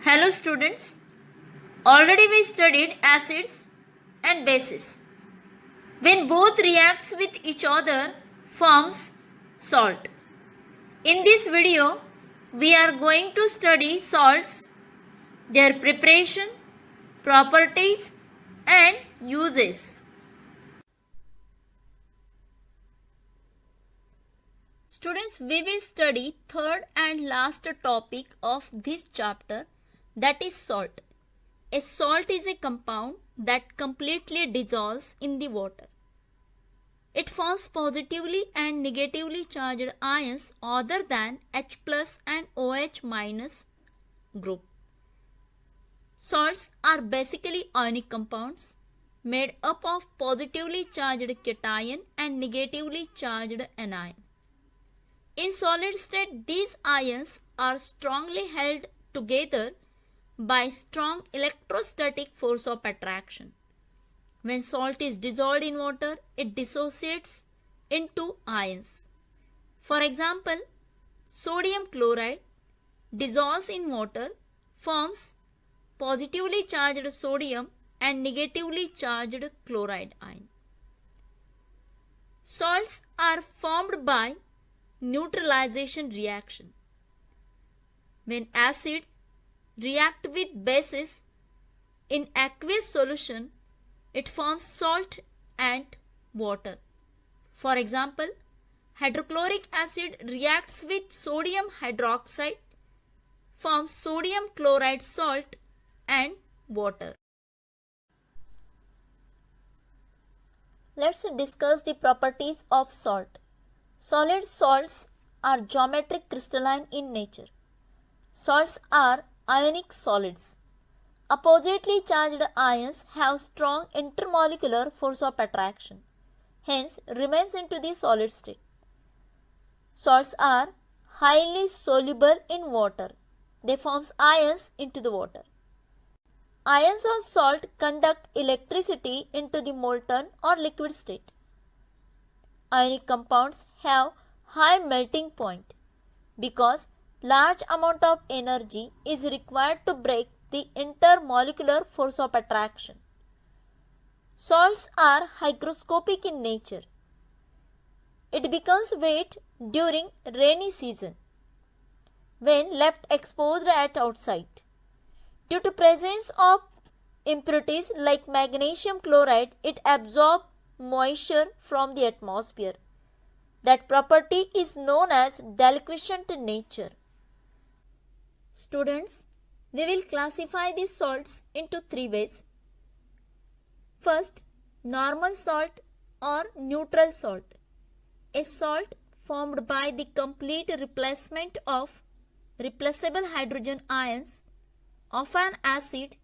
Hello students, already we studied acids and bases. When both reacts with each other forms salt. In this video, we are going to study salts, their preparation, properties and uses. Students, we will study third and last topic of this chapter, that is salt. A salt is a compound that completely dissolves in the water. It forms positively and negatively charged ions other than H plus and OH minus group. Salts are basically ionic compounds made up of positively charged cation and negatively charged anion. In solid state, these ions are strongly held together by strong electrostatic force of attraction. When salt is dissolved in water, it dissociates into ions. For example, sodium chloride dissolves in water, forms positively charged sodium and negatively charged chloride ion. Salts are formed by neutralization reaction. When acids react with bases in aqueous solution, it forms salt and water. For example, hydrochloric acid reacts with sodium hydroxide, forms sodium chloride salt and water. Let's discuss the properties of salt. Solid salts are geometric crystalline in nature. Salts are ionic solids. Oppositely charged ions have strong intermolecular force of attraction, hence remains into the solid state. Salts are highly soluble in water. They form ions into the water. Ions of salt conduct electricity into the molten or liquid state. Ionic compounds have high melting point because large amount of energy is required to break the intermolecular force of attraction. Salts are hygroscopic in nature. It becomes wet during rainy season when left exposed at outside. Due to presence of impurities like magnesium chloride, it absorbs moisture from the atmosphere. That property is known as deliquescent nature. Students, we will classify the salts into three ways. First, normal salt or neutral salt. A salt formed by the complete replacement of replaceable hydrogen ions of an acid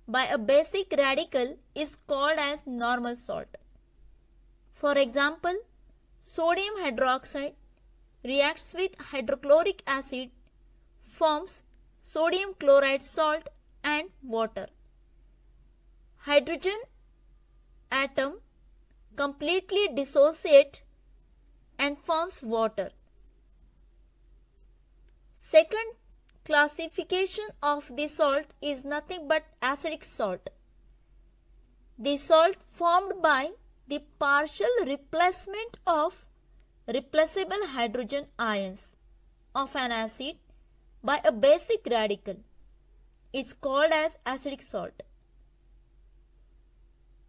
by a basic radical is called as normal salt. For example, sodium hydroxide reacts with hydrochloric acid, forms sodium chloride salt and water. Hydrogen atom completely dissociate and forms water. Second classification of the salt is nothing but acidic salt. The salt formed by the partial replacement of replaceable hydrogen ions of an acid by a basic radical is called as acidic salt.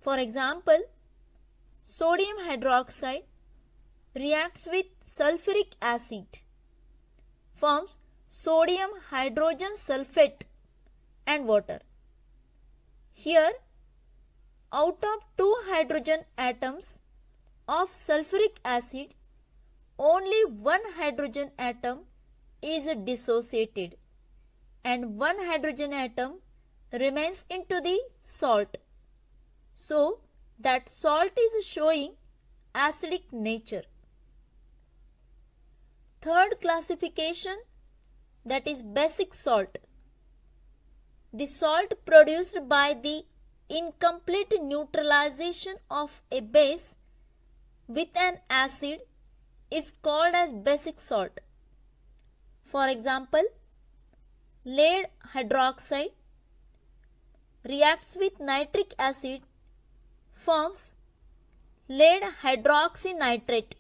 For example, sodium hydroxide reacts with sulfuric acid, forms sodium hydrogen sulfate and water. Here, out of 2 hydrogen atoms of sulfuric acid, only 1 hydrogen atom is dissociated and 1 hydrogen atom remains into the salt. So, that salt is showing acidic nature. Third classification, that is basic salt. The salt produced by the incomplete neutralization of a base with an acid is called as basic salt. For example, lead hydroxide reacts with nitric acid, forms lead hydroxynitrate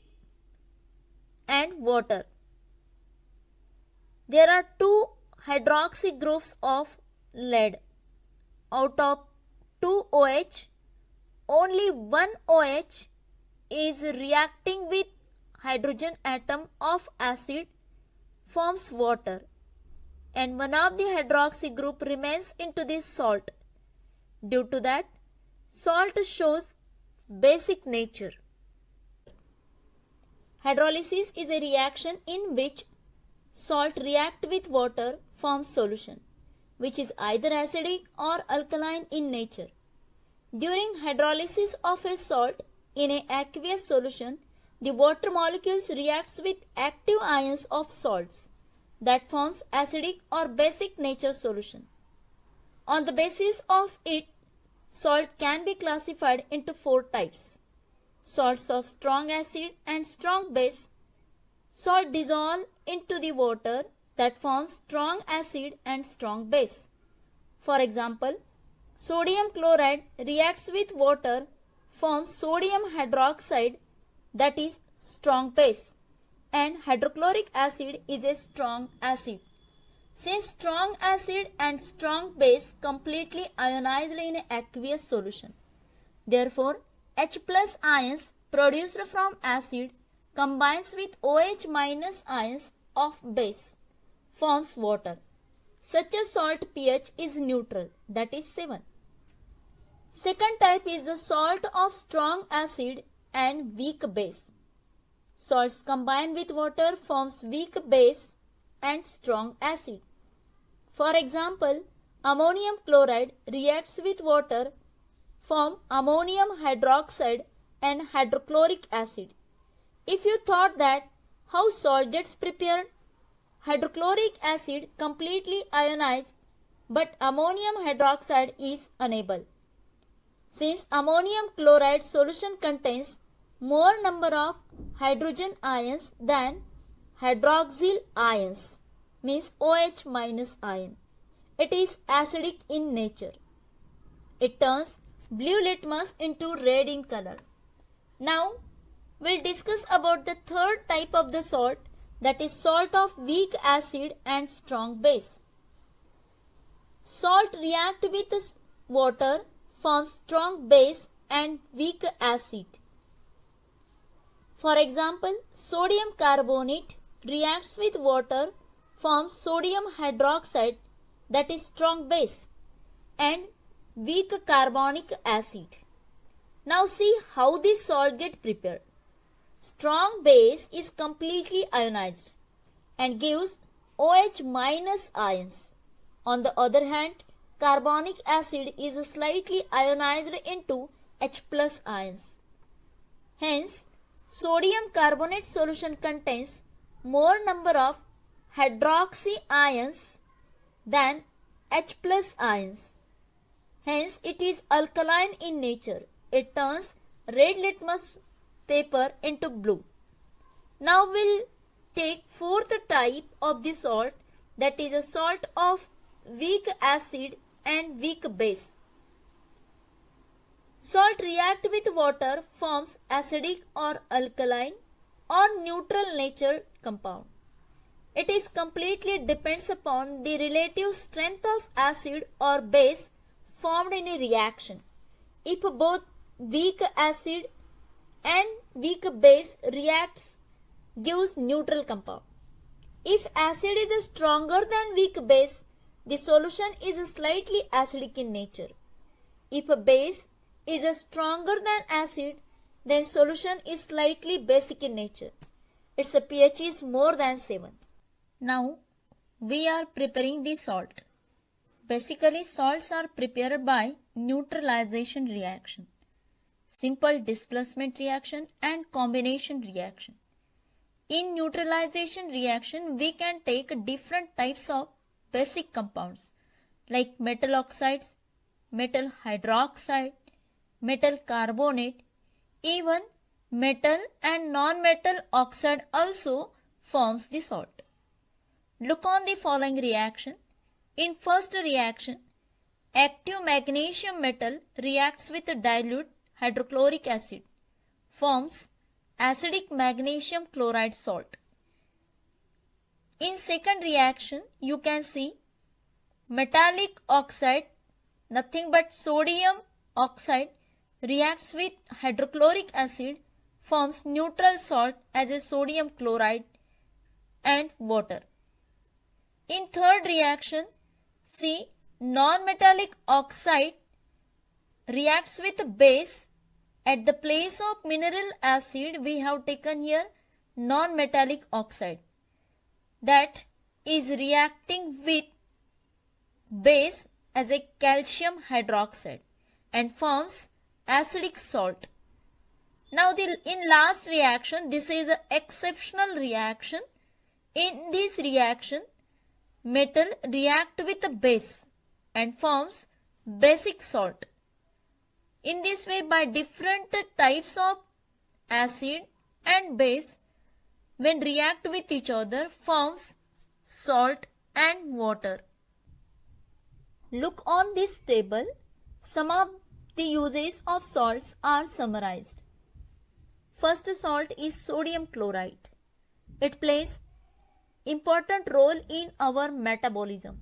and water. There are two hydroxy groups of lead. Out of 2 OH, only one OH is reacting with hydrogen atom of acid, forms water, and one of the hydroxy group remains into the salt. Due to that, salt shows basic nature. Hydrolysis is a reaction in which salt react with water, forms solution, which is either acidic or alkaline in nature. During hydrolysis of a salt in an aqueous solution, the water molecules reacts with active ions of salts that forms acidic or basic nature solution. On the basis of it, salt can be classified into 4 types: salts of strong acid and strong base. Salt dissolve into the water that forms strong acid and strong base. For example, sodium chloride reacts with water, forms sodium hydroxide, that is strong base, and hydrochloric acid is a strong acid. Since strong acid and strong base completely ionized in an aqueous solution, therefore H plus ions produced from acid combines with OH minus ions of base, forms water. Such a salt pH is neutral, that is 7. Second type is the salt of strong acid and weak base. Salts combined with water forms weak base and strong acid. For example, ammonium chloride reacts with water, form ammonium hydroxide and hydrochloric acid. If you thought that how salt gets prepared, hydrochloric acid completely ionized but ammonium hydroxide is unable. Since ammonium chloride solution contains more number of hydrogen ions than hydroxyl ions, means OH minus ion, it is acidic in nature. It turns blue litmus into red in color. Now, we'll discuss about the third type of the salt, that is salt of weak acid and strong base. Salt react with water, forms strong base and weak acid. For example, sodium carbonate reacts with water, forms sodium hydroxide, that is strong base, and weak carbonic acid. Now see how this salt get prepared. Strong base is completely ionized and gives OH minus ions. On the other hand, carbonic acid is slightly ionized into H plus ions. Hence, sodium carbonate solution contains more number of hydroxy ions than H plus ions. Hence, it is alkaline in nature. It turns red litmus paper into blue. Now we'll take fourth type of the salt, that is a salt of weak acid and weak base. Salt react with water, forms acidic or alkaline or neutral nature compound. It is completely depends upon the relative strength of acid or base formed in a reaction. If both weak acid and weak base reacts, gives neutral compound. If acid is stronger than weak base, the solution is slightly acidic in nature. If a base is stronger than acid, then solution is slightly basic in nature. Its pH is more than 7. Now we are preparing the salt. Basically, salts are prepared by neutralization reaction, simple displacement reaction and combination reaction. In neutralization reaction, we can take different types of basic compounds like metal oxides, metal hydroxide, metal carbonate, even metal and non-metal oxide also forms the salt. Look on the following reaction. In first reaction, active magnesium metal reacts with dilute hydrochloric acid, forms acidic magnesium chloride salt. In second reaction, you can see metallic oxide, nothing but sodium oxide, reacts with hydrochloric acid, forms neutral salt as a sodium chloride and water. In third reaction, see non-metallic oxide reacts with base. At the place of mineral acid, we have taken here non-metallic oxide that is reacting with base as a calcium hydroxide and forms acidic salt. Now in last reaction, this is an exceptional reaction. In this reaction, metal react with the base and forms basic salt. In this way, by different types of acid and base, when react with each other, forms salt and water. Look on this table. Some of the uses of salts are summarized. First salt is sodium chloride. It plays important role in our metabolism.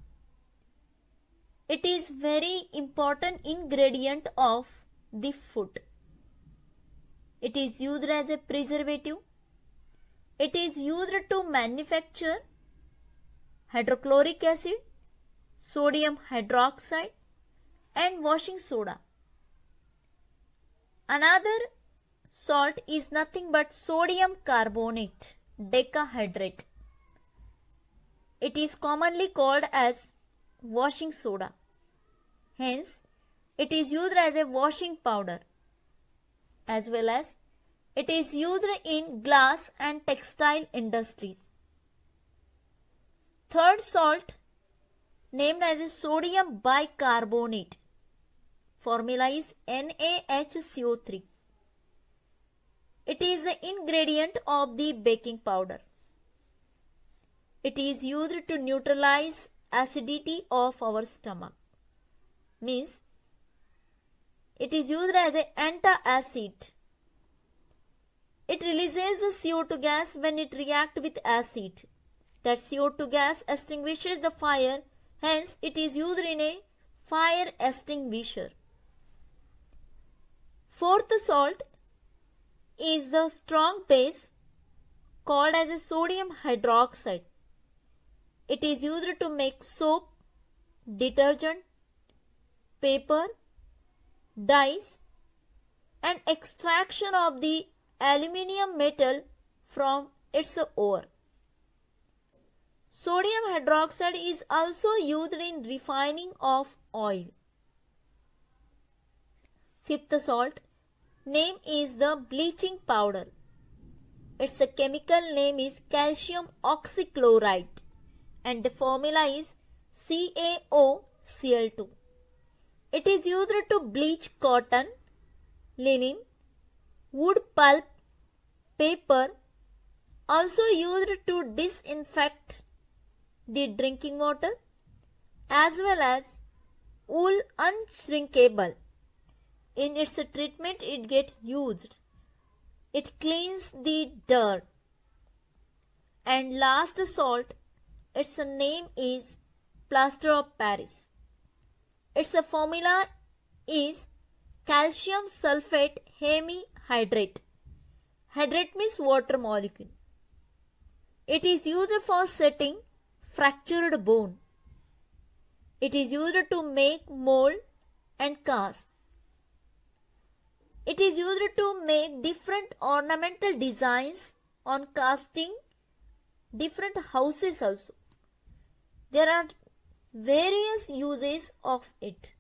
It is very important ingredient of the food. It is used as a preservative. It is used to manufacture hydrochloric acid, sodium hydroxide and washing soda. Another salt is nothing but sodium carbonate, decahydrate. It is commonly called as washing soda. Hence, it is used as a washing powder, as well as it is used in glass and textile industries. Third salt, named as a sodium bicarbonate. Formula is NaHCO3. It is the ingredient of the baking powder. It is used to neutralize acidity of our stomach. Means it is used as an antacid. It releases the CO2 gas when it reacts with acid. That CO2 gas extinguishes the fire, hence it is used in a fire extinguisher. Fourth salt is the strong base called as a sodium hydroxide. It is used to make soap, detergent, paper, dyes and extraction of the aluminium metal from its ore. Sodium hydroxide is also used in refining of oil. Fifth salt name is the bleaching powder. Its chemical name is calcium oxychloride and the formula is CaOCl2. It is used to bleach cotton, linen, wood pulp, paper, also used to disinfect the drinking water as well as wool unshrinkable. In its treatment it gets used. It cleans the dirt. And last salt, its name is plaster of Paris. Its formula is calcium sulfate hemihydrate. Hydrate means water molecule. It is used for setting fractured bone. It is used to make mold and cast. It is used to make different ornamental designs on casting different houses also. There are various uses of it.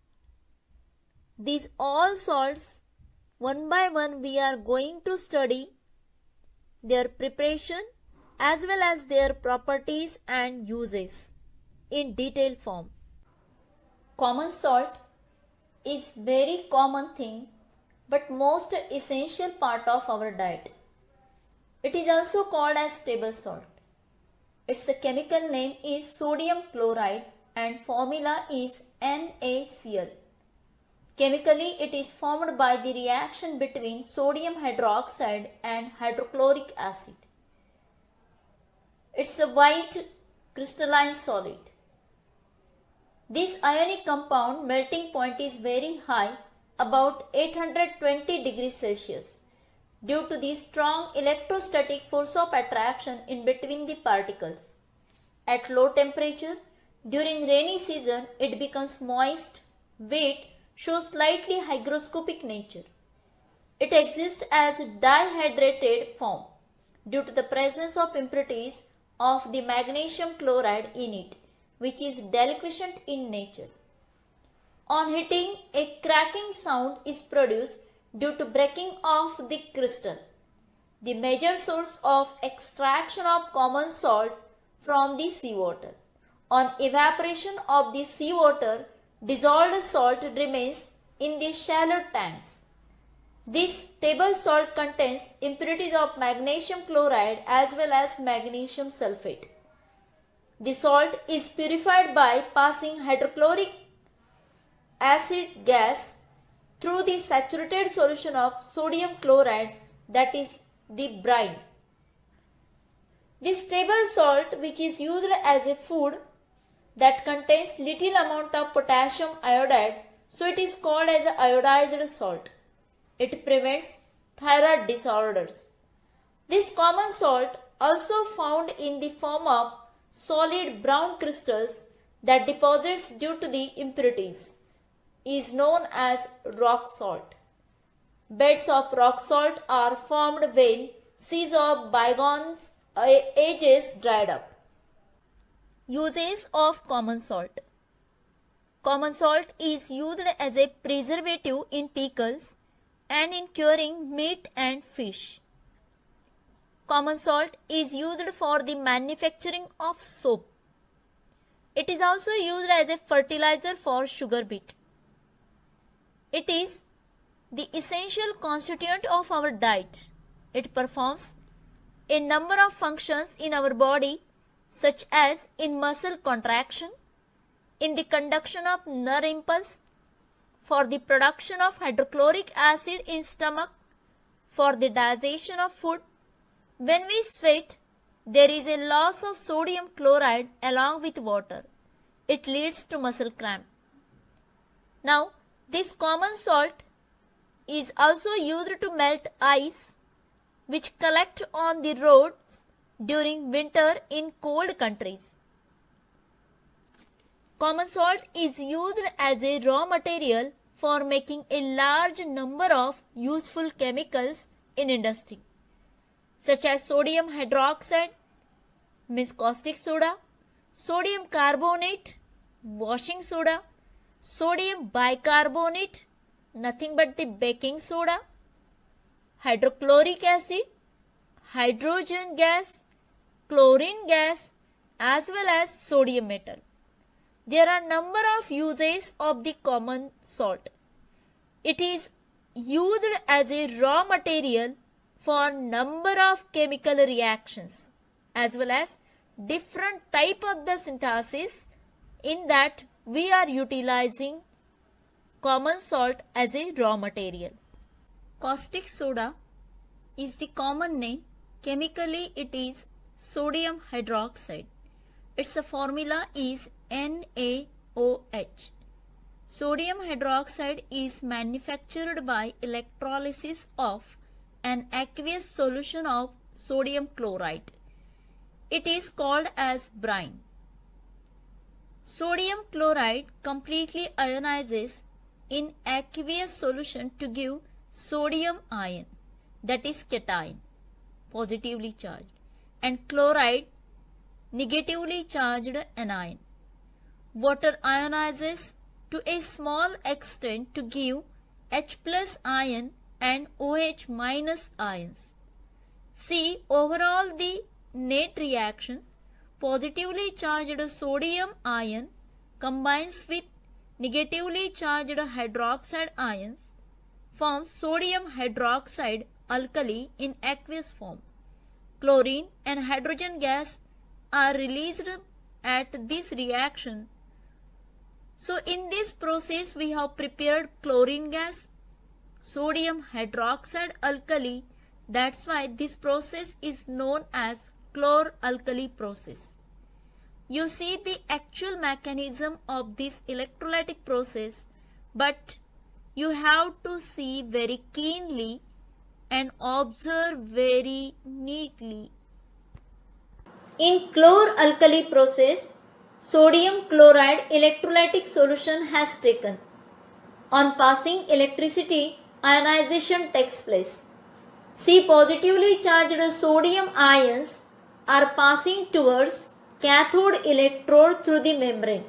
These all salts, one by one we are going to study their preparation as well as their properties and uses in detailed form. Common salt is very common thing but most essential part of our diet. It is also called as table salt. Its chemical name is sodium chloride and formula is NaCl. Chemically, it is formed by the reaction between sodium hydroxide and hydrochloric acid. It's a white crystalline solid. This ionic compound melting point is very high, about 820 degrees Celsius, due to the strong electrostatic force of attraction in between the particles. At low temperature, during rainy season, it becomes moist, wet, shows slightly hygroscopic nature. It exists as dihydrated form due to the presence of impurities of the magnesium chloride in it, which is deliquescent in nature. On hitting, a cracking sound is produced due to breaking of the crystal. The major source of extraction of common salt from the seawater. On evaporation of the seawater, dissolved salt remains in the shallow tanks. This table salt contains impurities of magnesium chloride as well as magnesium sulfate. The salt is purified by passing hydrochloric acid gas through the saturated solution of sodium chloride, that is the brine. This table salt, which is used as a food that contains little amount of potassium iodide, so it is called as iodized salt. It prevents thyroid disorders. This common salt, also found in the form of solid brown crystals that deposits due to the impurities, is known as rock salt. Beds of rock salt are formed when seas of bygone ages dried up. Uses of common salt. Common salt is used as a preservative in pickles and in curing meat and fish. Common salt is used for the manufacturing of soap. It is also used as a fertilizer for sugar beet. It is the essential constituent of our diet. It performs a number of functions in our body, such as in muscle contraction, in the conduction of nerve impulse, for the production of hydrochloric acid in stomach, for the digestion of food. When we sweat, there is a loss of sodium chloride along with water. It leads to muscle cramp. Now, this common salt is also used to melt ice, which collect on the roads during winter in cold countries. Common salt is used as a raw material for making a large number of useful chemicals in industry, such as sodium hydroxide, means caustic soda, sodium carbonate, washing soda, sodium bicarbonate, nothing but the baking soda, hydrochloric acid, hydrogen gas, chlorine gas, as well as sodium metal. There are number of uses of the common salt. It is used as a raw material for number of chemical reactions as well as different type of the synthesis, in that we are utilizing common salt as a raw material. Caustic soda is the common name. Chemically it is sodium hydroxide. Its formula is NaOH. Sodium hydroxide is manufactured by electrolysis of an aqueous solution of sodium chloride. It is called as brine. Sodium chloride completely ionizes in aqueous solution to give sodium ion, that is cation, positively charged, and chloride, negatively charged anion. Water ionizes to a small extent to give H plus ion and OH minus ions. See overall the net reaction. Positively charged sodium ion combines with negatively charged hydroxide ions, forms sodium hydroxide alkali in aqueous form. Chlorine and hydrogen gas are released at this reaction So in this process we have prepared chlorine gas, sodium hydroxide alkali. That's why this process is known as chlor-alkali process. You see the actual mechanism of this electrolytic process, but you have to see very keenly and observe very neatly. In chlor-alkali process, sodium chloride electrolytic solution has taken. On passing electricity, ionization takes place. See, positively charged sodium ions are passing towards cathode electrode through the membrane.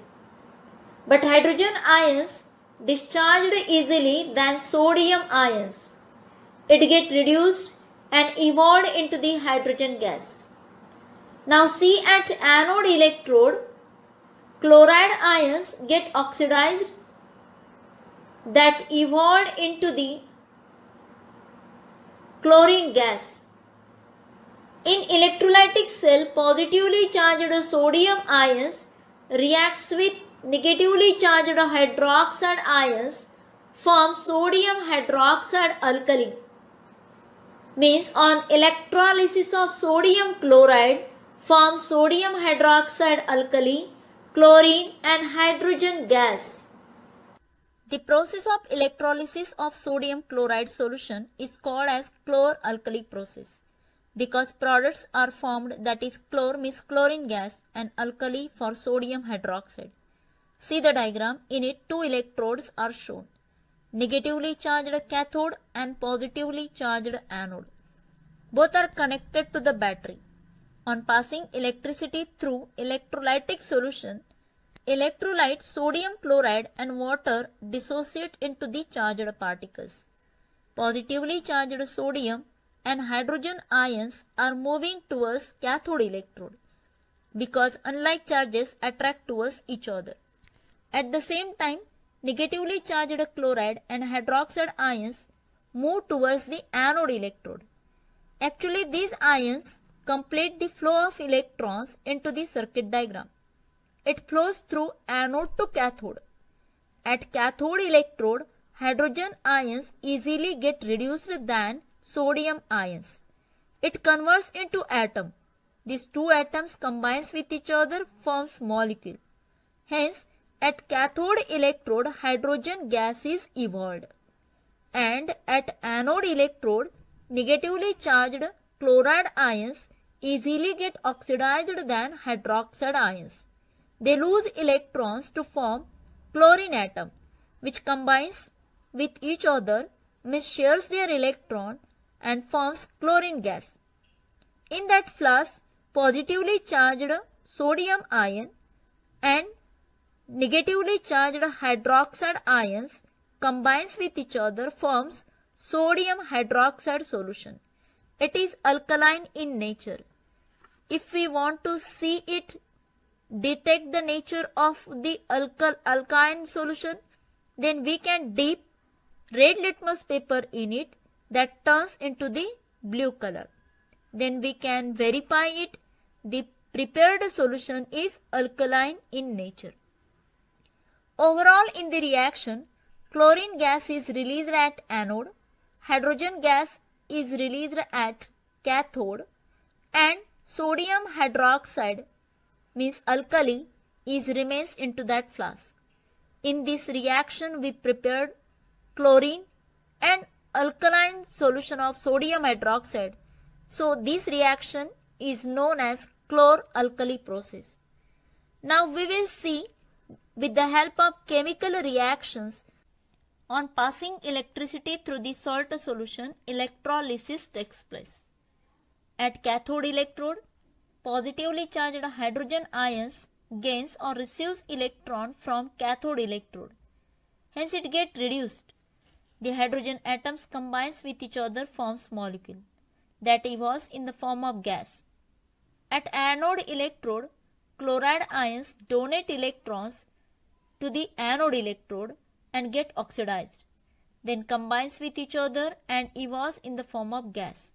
But hydrogen ions discharged easily than sodium ions. It get reduced and evolved into the hydrogen gas. Now see, at anode electrode, chloride ions get oxidized that evolved into the chlorine gas. In electrolytic cell, positively charged sodium ions reacts with negatively charged hydroxide ions, form sodium hydroxide alkali. Means on electrolysis of sodium chloride form sodium hydroxide alkali, chlorine and hydrogen gas. The process of electrolysis of sodium chloride solution is called as chlor-alkali process because products are formed, that is chlor means chlorine gas and alkali for sodium hydroxide. See the diagram. In it, two electrodes are shown, negatively charged cathode and positively charged anode. Both are connected to the battery. On passing electricity through electrolytic solution, electrolyte sodium chloride and water dissociate into the charged particles. Positively charged sodium and hydrogen ions are moving towards cathode electrode because unlike charges attract towards each other. At the same time, negatively charged chloride and hydroxide ions move towards the anode electrode. Actually, these ions complete the flow of electrons into the circuit diagram. It flows through anode to cathode. At cathode electrode, hydrogen ions easily get reduced than sodium ions. It converts into atom. These two atoms combines with each other forms molecule. Hence, at cathode electrode, hydrogen gas is evolved. And at anode electrode, negatively charged chloride ions easily get oxidized than hydroxide ions. They lose electrons to form chlorine atom, which combines with each other, means shares their electron and forms chlorine gas. In that flask, positively charged sodium ion and negatively charged hydroxide ions combines with each other forms sodium hydroxide solution. It is alkaline in nature. If we want to see it, detect the nature of the alkaline solution, then we can dip red litmus paper in it that turns into the blue color. Then we can verify it. The prepared solution is alkaline in nature. Overall, in the reaction, chlorine gas is released at anode, hydrogen gas is released at cathode, and sodium hydroxide means alkali is remains into that flask. In this reaction, we prepared chlorine and alkaline solution of sodium hydroxide. So this reaction is known as chlor-alkali process. Now we will see with the help of chemical reactions. On passing electricity through the salt solution, electrolysis takes place. At cathode electrode, positively charged hydrogen ions gains or receives electron from cathode electrode. Hence it gets reduced. The hydrogen atoms combines with each other forms molecule that evolves in the form of gas. At anode electrode, chloride ions donate electrons to the anode electrode and get oxidized, then combines with each other and evolves in the form of gas.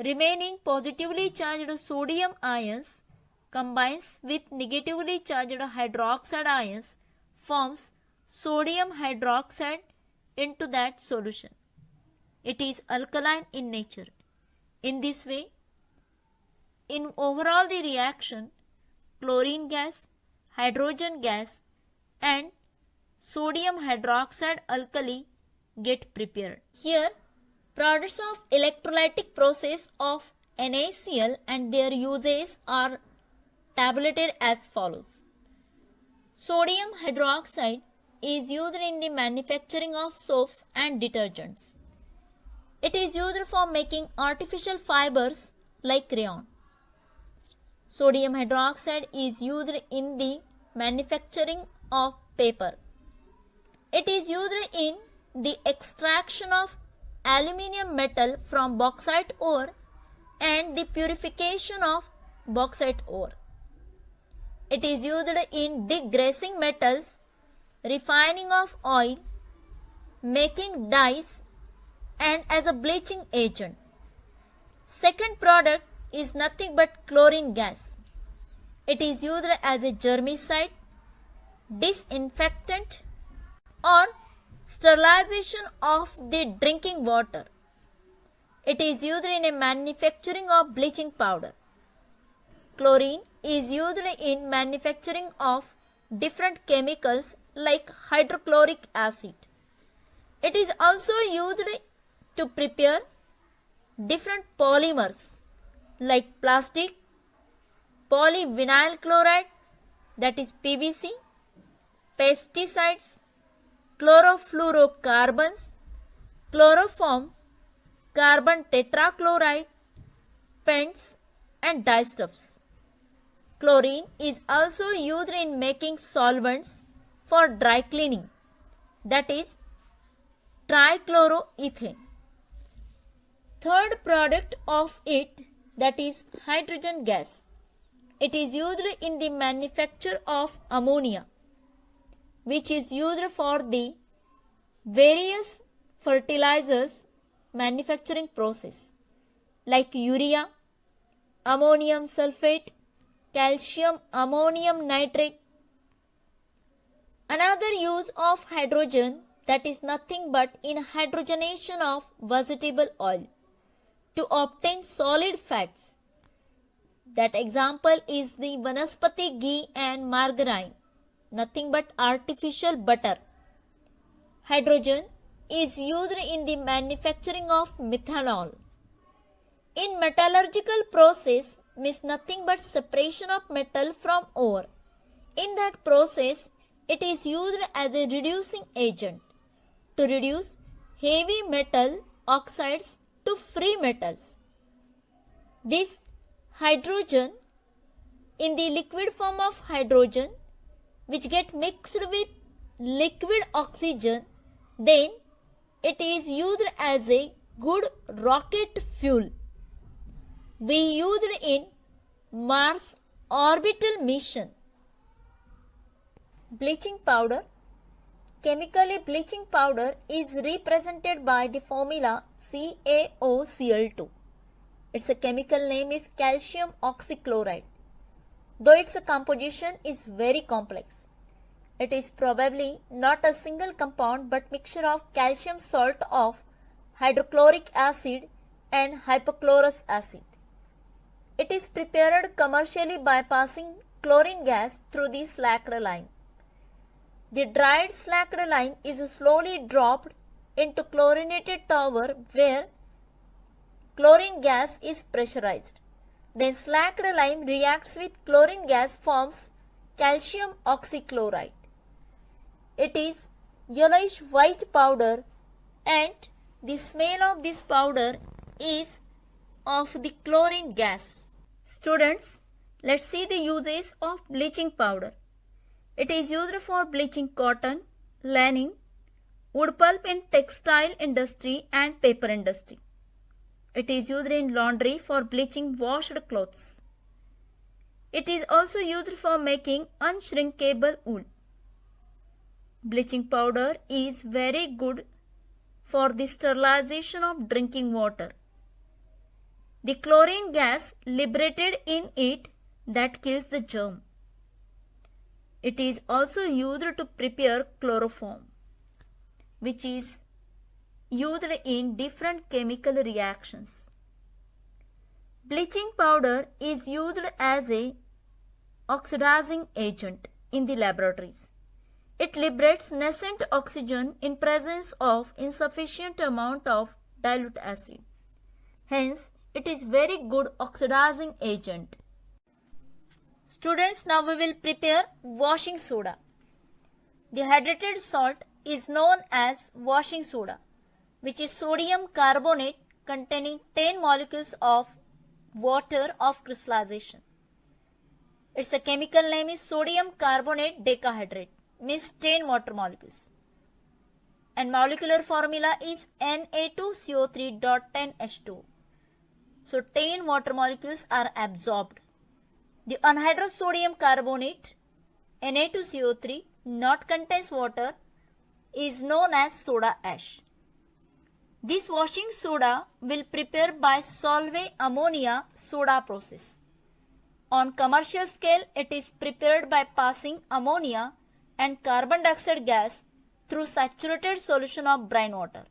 Remaining positively charged sodium ions combines with negatively charged hydroxide ions forms sodium hydroxide into that solution. It is alkaline in nature. In this way, in overall the reaction, chlorine gas, hydrogen gas and sodium hydroxide alkali get prepared. Here, products of electrolytic process of NaCl and their uses are tabulated as follows. Sodium hydroxide is used in the manufacturing of soaps and detergents. It is used for making artificial fibers like rayon. Sodium hydroxide is used in the manufacturing of paper. It is used in the extraction of aluminium metal from bauxite ore and the purification of bauxite ore. It is used in degreasing metals, refining of oil, making dyes and as a bleaching agent. Second product is nothing but chlorine gas. It is used as a germicide, disinfectant or sterilization of the drinking water. It is used in a manufacturing of bleaching powder. Chlorine is used in manufacturing of different chemicals like hydrochloric acid. It is also used to prepare different polymers like plastic, polyvinyl chloride that is PVC, pesticides, chlorofluorocarbons, chloroform, carbon tetrachloride, paints and dyestuffs. Chlorine is also used in making solvents for dry cleaning, that is trichloroethane. Third product of it, that is hydrogen gas. It is used in the manufacture of ammonia, which is used for the various fertilizers manufacturing process like urea, ammonium sulfate, calcium ammonium nitrate. Another use of hydrogen, that is nothing but in hydrogenation of vegetable oil to obtain solid fats. That example is the vanaspati ghee and margarine, nothing but artificial butter. Hydrogen is used in the manufacturing of methanol. In metallurgical process means nothing but separation of metal from ore. In that process, it is used as a reducing agent to reduce heavy metal oxides to free metals. This hydrogen in the liquid form of hydrogen which get mixed with liquid oxygen, then it is used as a good rocket fuel. We used in Mars orbital mission. Bleaching powder. Chemically, bleaching powder is represented by the formula CaOCl2. Its chemical name is calcium oxychloride. Though its composition is very complex, it is probably not a single compound but mixture of calcium salt of hydrochloric acid and hypochlorous acid. It is prepared commercially by passing chlorine gas through the slacked lime. The dried slacked lime is slowly dropped into chlorinated tower where chlorine gas is pressurized. Then slacked lime reacts with chlorine gas, forms calcium oxychloride. It is yellowish white powder and the smell of this powder is of the chlorine gas. Students, let's see the uses of bleaching powder. It is used for bleaching cotton, lining, wood pulp in textile industry and paper industry. It is used in laundry for bleaching washed clothes. It is also used for making unshrinkable wool. Bleaching powder is very good for the sterilization of drinking water. The chlorine gas liberated in it that kills the germ. It is also used to prepare chloroform, which is used in different chemical reactions. Bleaching powder is used as a oxidizing agent in the laboratories. It liberates nascent oxygen in presence of insufficient amount of dilute acid. Hence, it is very good oxidizing agent. Students, now we will prepare washing soda. The hydrated salt is known as washing soda, which is sodium carbonate containing 10 molecules of water of crystallization. Its chemical name is sodium carbonate decahydrate, means 10 water molecules. And molecular formula is Na2CO3.10H2. So 10 water molecules are absorbed. The anhydrous sodium carbonate Na2CO3 not contains water is known as soda ash. This washing soda will prepare by solvay ammonia soda process. On commercial scale, it is prepared by passing ammonia and carbon dioxide gas through saturated solution of brine water.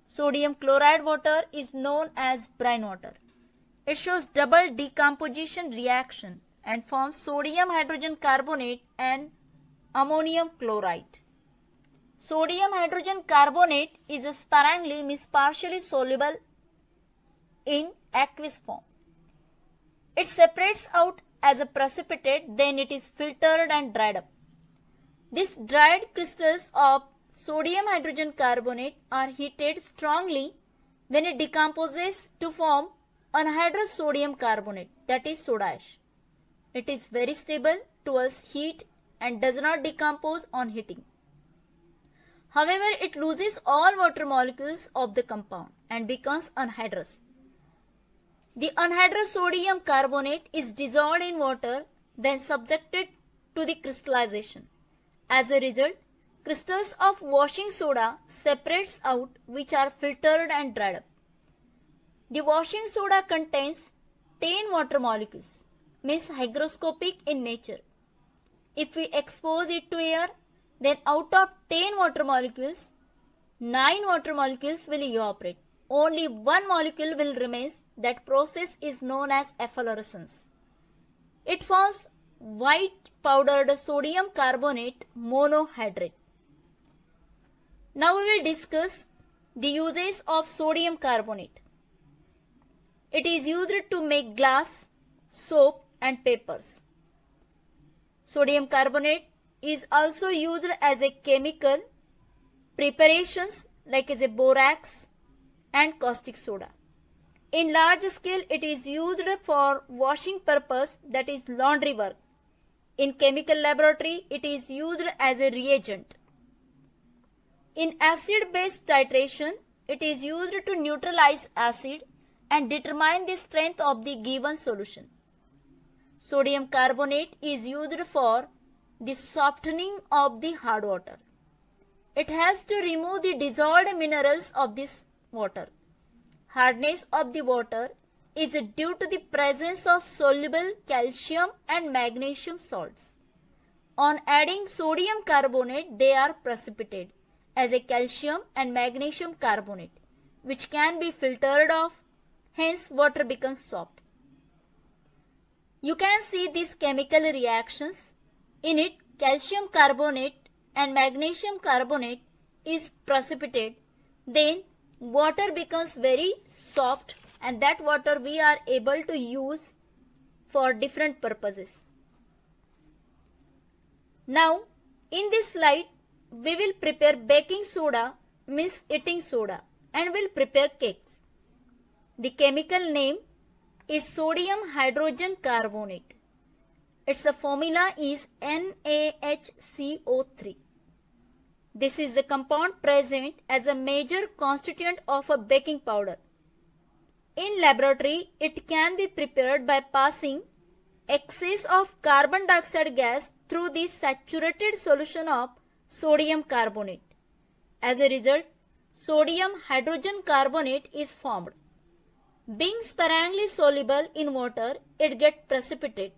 Sodium chloride water is known as brine water. It shows double decomposition reaction and forms sodium hydrogen carbonate and ammonium chloride. Sodium hydrogen carbonate is sparingly means partially soluble in aqueous form. It separates out as a precipitate, then it is filtered and dried up. These dried crystals of sodium hydrogen carbonate are heated strongly when it decomposes to form anhydrous sodium carbonate, that is soda ash. It is very stable towards heat and does not decompose on heating. However, it loses all water molecules of the compound and becomes anhydrous. The anhydrous sodium carbonate is dissolved in water, then subjected to the crystallization. As a result, crystals of washing soda separates out, which are filtered and dried up. The washing soda contains 10 water molecules, means hygroscopic in nature. If we expose it to air, then out of 10 water molecules, 9 water molecules will evaporate. Only one molecule will remain. That process is known as efflorescence. It forms white powdered sodium carbonate monohydrate. Now we will discuss the uses of sodium carbonate. It is used to make glass, soap and papers. Sodium carbonate is also used as a chemical preparations like as a borax and caustic soda. In large scale, it is used for washing purpose, that is laundry work. In chemical laboratory, it is used as a reagent. In acid-base titration, it is used to neutralize acid and determine the strength of the given solution. Sodium carbonate is used for the softening of the hard water. It has to remove the dissolved minerals of this water. Hardness of the water is due to the presence of soluble calcium and magnesium salts. On adding sodium carbonate, they are precipitated as a calcium and magnesium carbonate, which can be filtered off, hence water becomes soft. You can see these chemical reactions. In it, calcium carbonate and magnesium carbonate is precipitated, then water becomes very soft, and that water we are able to use for different purposes. Now, in this slide, we will prepare baking soda, means eating soda, and will prepare cakes. The chemical name is sodium hydrogen carbonate. Its formula is NaHCO3. This is the compound present as a major constituent of a baking powder. In laboratory, it can be prepared by passing excess of carbon dioxide gas through the saturated solution of sodium carbonate. As a result, sodium hydrogen carbonate is formed. Being sparingly soluble in water, it gets precipitated.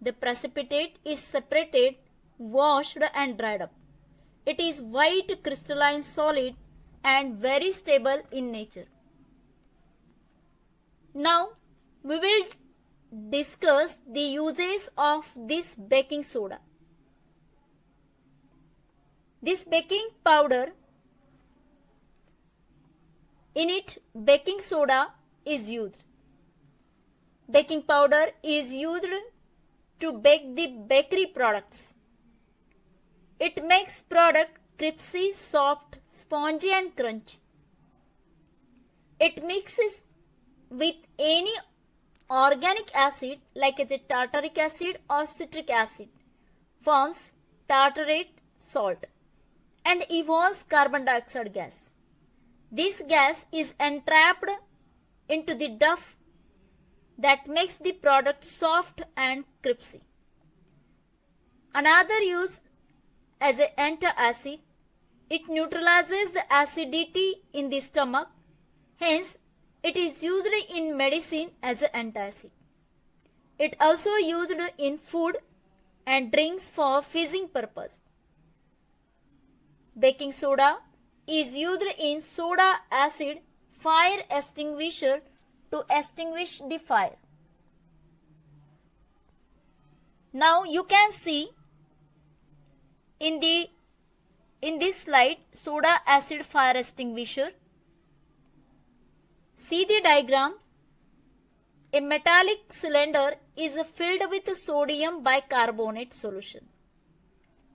The precipitate is separated washed and dried up. It is white crystalline solid and very stable in nature. Now we will discuss the uses of this baking soda. This baking powder, in it baking soda is used. Baking powder is used to bake the bakery products. It makes product crispy, soft, spongy and crunchy. It mixes with any organic acid like the tartaric acid or citric acid, forms tartarate salt and evolves carbon dioxide gas. This gas is entrapped into the dough that makes the product soft and crispy. Another use as an antacid, it neutralizes the acidity in the stomach, hence it is used in medicine as an antacid. It also used in food and drinks for fizzing purpose. Baking soda is used in soda acid fire extinguisher to extinguish the fire. Now you can see in this slide soda acid fire extinguisher. See the diagram. A metallic cylinder is filled with sodium bicarbonate solution.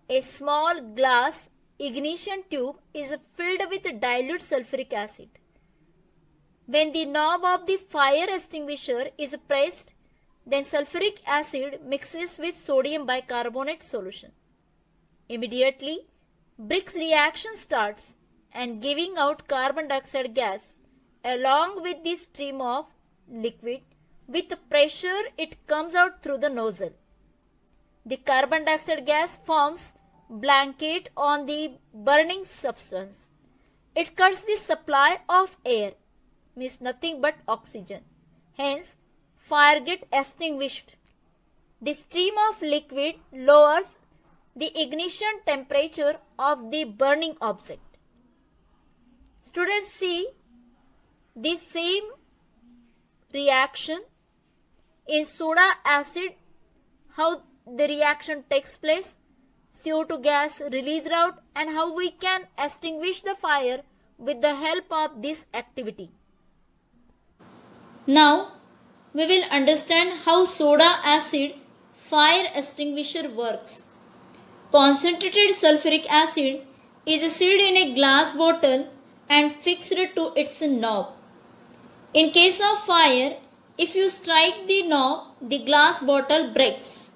A small glass ignition tube is filled with dilute sulfuric acid. When the knob of the fire extinguisher is pressed, then sulfuric acid mixes with sodium bicarbonate solution. Immediately, Briggs reaction starts and giving out carbon dioxide gas along with the stream of liquid. With pressure, it comes out through the nozzle. The carbon dioxide gas forms blanket on the burning substance. It cuts the supply of air, means nothing but oxygen. Hence, fire gets extinguished. The stream of liquid lowers the ignition temperature of the burning object. Students, see the same reaction in soda acid, how the reaction takes place, CO2 gas released out, and how we can extinguish the fire with the help of this activity. Now we will understand how soda acid fire extinguisher works. Concentrated sulfuric acid is sealed in a glass bottle and fixed to its knob. In case of fire, if you strike the knob, the glass bottle breaks.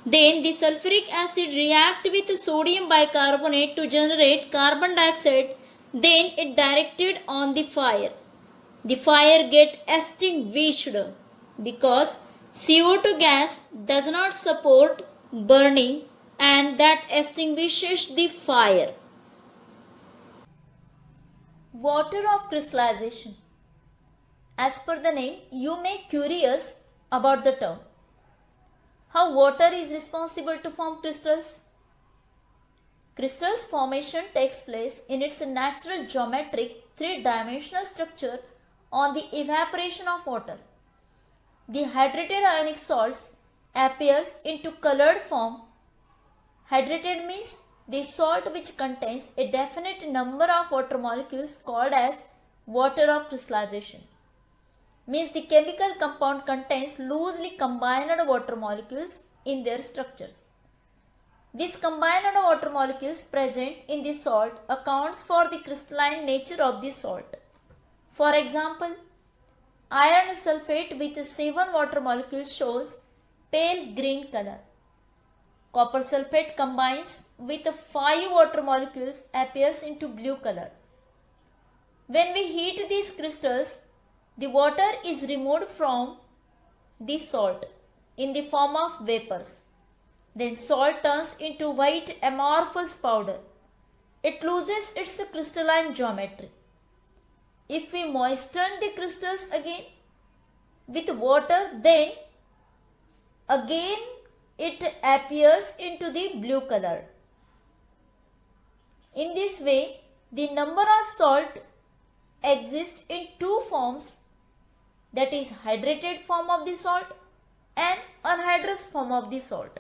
Then the sulfuric acid reacts with sodium bicarbonate to generate carbon dioxide. Then it directed on the fire. The fire gets extinguished because CO2 gas does not support burning and that extinguishes the fire. Water of crystallization. As per the name, you may curious about the term. How water is responsible to form crystals? Crystals formation takes place in its natural geometric three-dimensional structure on the evaporation of water. The hydrated ionic salts appears into colored form. Hydrated means the salt which contains a definite number of water molecules called as water of crystallization. Means the chemical compound contains loosely combined water molecules in their structures. These combined water molecules present in the salt accounts for the crystalline nature of the salt. For example, iron sulfate with 7 water molecules shows pale green color. Copper sulfate combines with 5 water molecules appears into blue color. When we heat these crystals, the water is removed from the salt in the form of vapors. Then salt turns into white amorphous powder. It loses its crystalline geometry. If we moisten the crystals again with water, then again it appears into the blue color. In this way, the number of salt exists in two forms, that is hydrated form of the salt and anhydrous form of the salt.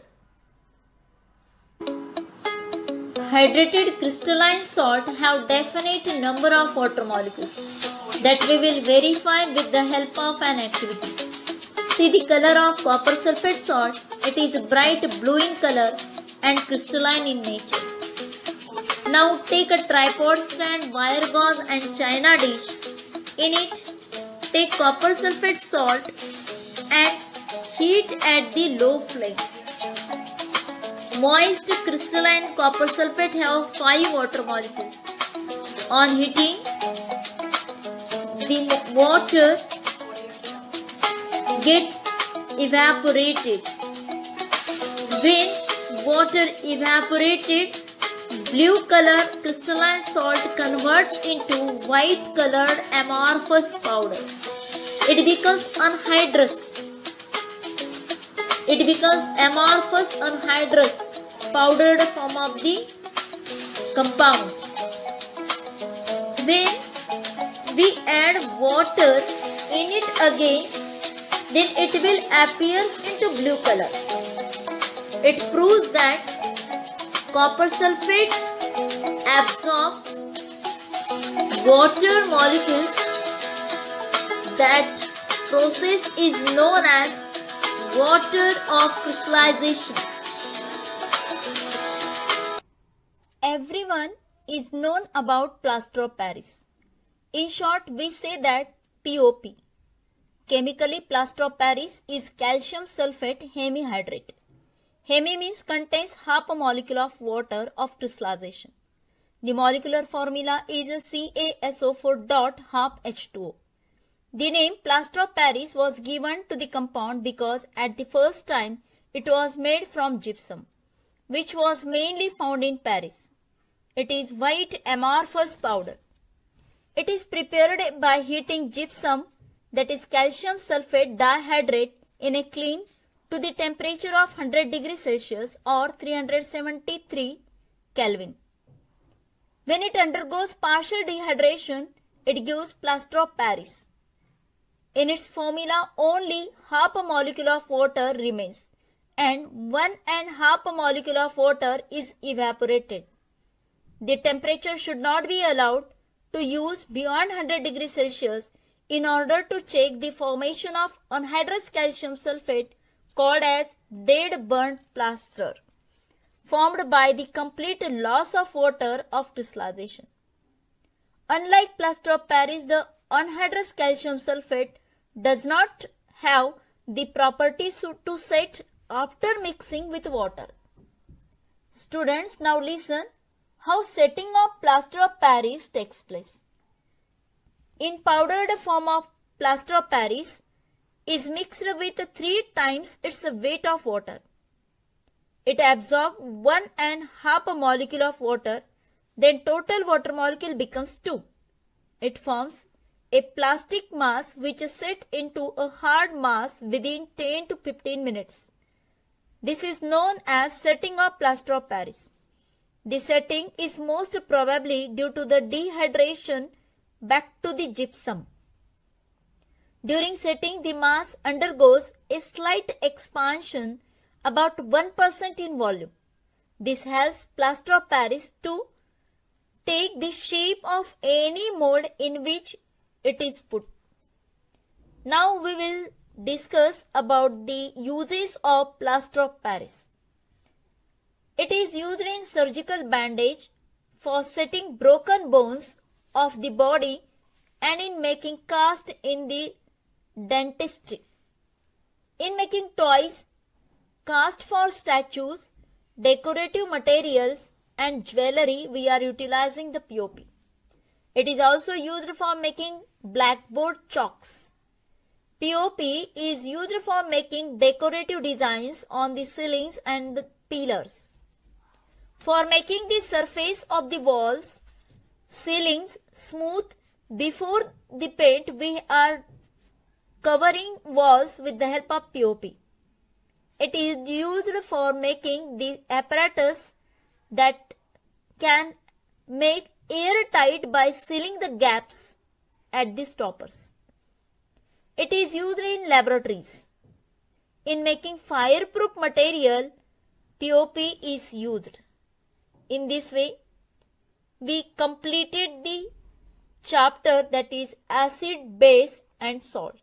Hydrated crystalline salt have definite number of water molecules that we will verify with the help of an activity. See the color of copper sulfate salt. It is bright blue in color and crystalline in nature. Now take a tripod stand, wire gauze and china dish. In it, take copper sulfate salt and heat at the low flame. Moist crystalline copper sulfate have 5 water molecules. On heating, the water gets evaporated. When water evaporated, blue color crystalline salt converts into white colored amorphous powder. It becomes anhydrous. It becomes amorphous anhydrous powdered form of the compound. When we add water in it again, then it will appear into blue color. It proves that copper sulfate absorbs water molecules. That process is known as water of crystallization. Everyone is known about plaster of Paris. In short, we say that POP. Chemically, plaster of Paris is calcium sulfate hemihydrate. Hemi means contains half a molecule of water of crystallization. The molecular formula is CaSO4 half H2O. The name plaster of Paris was given to the compound because at the first time it was made from gypsum, which was mainly found in Paris. It is white amorphous powder. It is prepared by heating gypsum, that is calcium sulfate dihydrate, in a kiln to the temperature of 100 degrees Celsius or 373 Kelvin. When it undergoes partial dehydration, it gives plaster of Paris. In its formula, only half a molecule of water remains and 1.5 molecule of water is evaporated. The temperature should not be allowed to use beyond 100 degrees Celsius in order to check the formation of anhydrous calcium sulfate called as dead burnt plaster, formed by the complete loss of water of crystallization. Unlike plaster of Paris, the anhydrous calcium sulfate does not have the property to set after mixing with water. Students, now listen how setting of plaster of Paris takes place. In powdered form of plaster of Paris is mixed with 3 times its weight of water. It absorbs 1.5 molecule of water, then total water molecule becomes 2. It forms a plastic mass which is set into a hard mass within 10 to 15 minutes. This is known as setting of plaster of Paris. The setting is most probably due to the dehydration back to the gypsum. During setting, the mass undergoes a slight expansion about 1% in volume. This helps plaster of Paris to take the shape of any mold in which it is put. Now we will discuss about the uses of plaster of Paris. It is used in surgical bandage, for setting broken bones of the body, and in making cast in the dentistry. In making toys, cast for statues, decorative materials and jewelry, we are utilizing the POP. It is also used for making blackboard chalks. POP is used for making decorative designs on the ceilings and the pillars. For making the surface of the walls, ceilings smooth before the paint, we are covering walls with the help of POP. It is used for making the apparatus that can make air tight by sealing the gaps at the stoppers. It is used in laboratories. In making fireproof material, POP is used. In this way, we completed the chapter that is acid, base and salt.